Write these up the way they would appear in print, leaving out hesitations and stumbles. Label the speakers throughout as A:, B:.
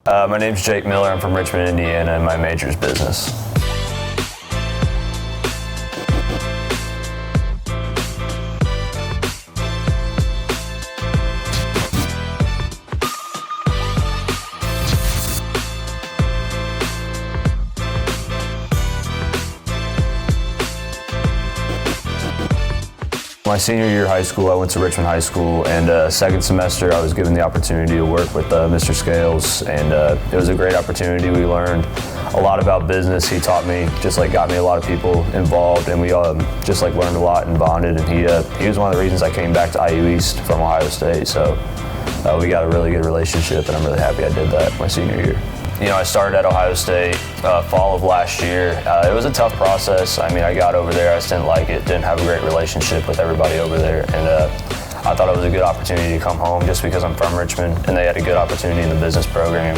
A: My name's Jake Miller. I'm from Richmond, Indiana, and my major is business. My senior year of high school, I went to Richmond High School, and second semester I was given the opportunity to work with Mr. Scales, and it was a great opportunity. We learned a lot about business. He taught me, got me a lot of people involved, and we learned a lot and bonded, and he was one of the reasons I came back to IU East from Ohio State, so we got a really good relationship, and I'm really happy I did that my senior year. You know, I started at Ohio State fall of last year. It was a tough process. I mean, I got over there, I just didn't like it, didn't have a great relationship with everybody over there, and I thought it was a good opportunity to come home just because I'm from Richmond, and they had a good opportunity in the business program.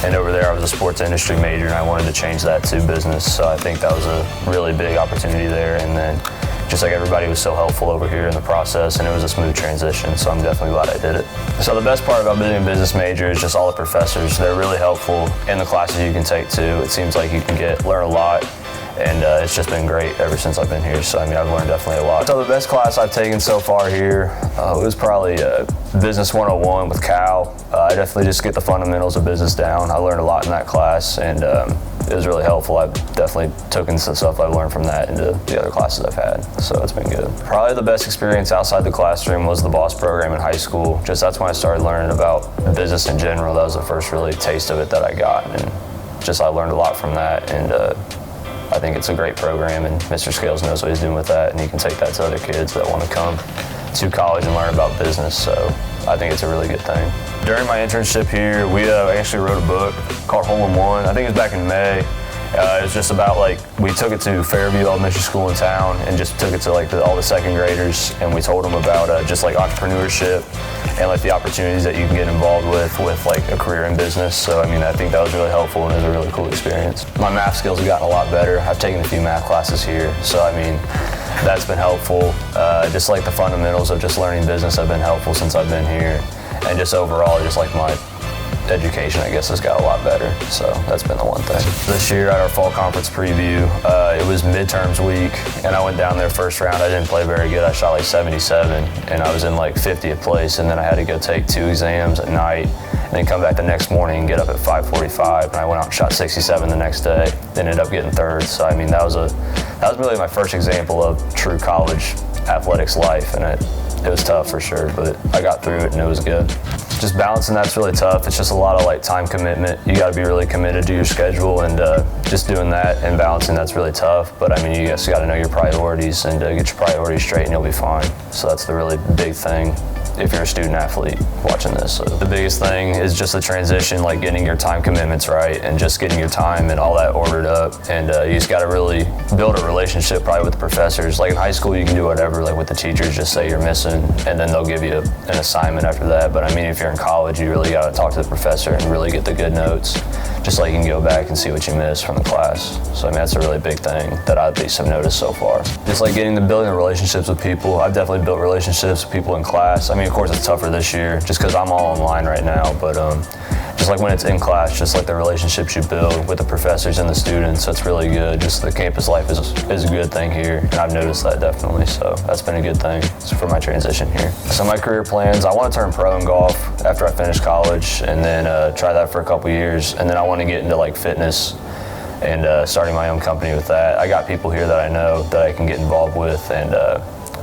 A: And over there, I was a sports industry major, and I wanted to change that to business, so I think that was a really big opportunity there. And then everybody was so helpful over here in the process, and it was a smooth transition, so I'm definitely glad I did it. So the best part about being a business major is just all the professors. They're really helpful in the classes you can take too. It seems like you can learn a lot, and it's just been great ever since I've been here. So I mean, I've learned definitely a lot. So the best class I've taken so far here, it was probably Business 101 with Cal. I definitely just get the fundamentals of business down. I learned a lot in that class, and it was really helpful. I've definitely taken some stuff I've learned from that into the other classes I've had, so it's been good. Probably the best experience outside the classroom was the BOSS program in high school. That's when I started learning about business in general. That was the first really taste of it that I got, and I learned a lot from that, and I think it's a great program, and Mr. Scales knows what he's doing with that, and he can take that to other kids that want to come to college and learn about business, so I think it's a really good thing. During my internship here, we actually wrote a book called Hole in One. I think it was back in May. It was just about we took it to Fairview Elementary School in town and just took it to all the second graders, and we told them about entrepreneurship and the opportunities that you can get involved with a career in business. So I mean, I think that was really helpful, and it was a really cool experience. My math skills have gotten a lot better. I've taken a few math classes here, so I mean, that's been helpful. The fundamentals of just learning business have been helpful since I've been here, and just overall, my education, I guess, has got a lot better, so that's been the one thing. This year at our fall conference preview, it was midterms week, and I went down there first round. I didn't play very good. I shot 77, and I was in 50th place, and then I had to go take 2 exams at night, and then come back the next morning and get up at 5:45, and I went out and shot 67 the next day, ended up getting third. So I mean, that was really my first example of true college athletics life, and it was tough for sure, but I got through it and it was good. Just balancing that's really tough. It's just a lot of time commitment. You got to be really committed to your schedule, and just doing that and balancing that's really tough. But I mean, you just got to know your priorities and get your priorities straight, and you'll be fine. So that's the really big thing if you're a student athlete watching this. So the biggest thing is just the transition, getting your time commitments right and just getting your time and all that ordered up. And you just got to really build a relationship probably with the professors. In high school, you can do whatever, with the teachers, just say you're missing, and then they'll give you an assignment after that. But I mean, if you're in college, you really got to talk to the professor and really get the good notes, just you can go back and see what you missed from the class. So I mean, that's a really big thing that I at least have noticed so far. Just building the relationships with people. I've definitely built relationships with people in class. I mean, of course, it's tougher this year just because I'm all online right now, but just when it's in class, just the relationships you build with the professors and the students, it's really good. Just the campus life is a good thing here, and I've noticed that definitely, so that's been a good thing for my transition here. So my career plans, I want to turn pro in golf after I finish college, and then try that for a couple years, and then I want to get into fitness and starting my own company with that. I got people here that I know that I can get involved with, and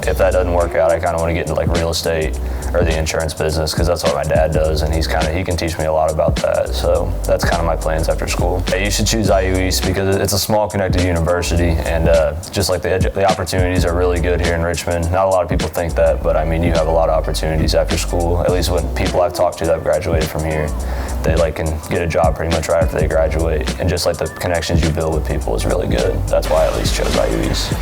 A: if that doesn't work out, I kind of want to get into real estate or the insurance business, because that's what my dad does, and he can teach me a lot about that. So that's kind of my plans after school. You should choose IU East because it's a small connected university, and the opportunities are really good here in Richmond. Not a lot of people think that, but I mean, you have a lot of opportunities after school. At least when people I've talked to that have graduated from here, they can get a job pretty much right after they graduate, and just the connections you build with people is really good. That's why I at least chose IU East.